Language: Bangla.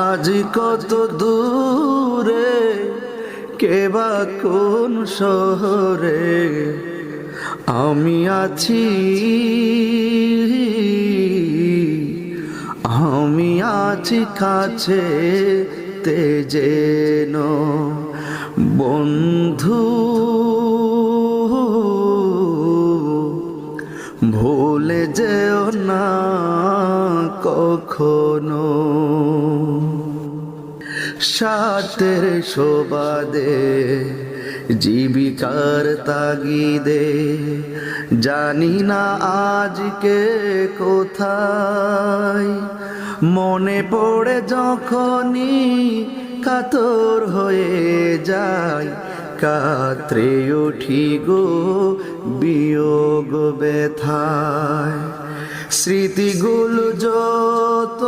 আজ কত দূরে, কে বা কোন শহরে আমি আছি, আমি আছি কাছে তে যেন বন্ধু ভুলে যেও না কখনো। স্বার্থের সুবাদে জীবিকার তাগিদে জানি না আজকে কোথায়, মনে পড়ে যখনই কাতর হয়ে যায়, কাতরে উঠি গো বিয়োগ ব্যথায়। স্মৃতিগুলো যত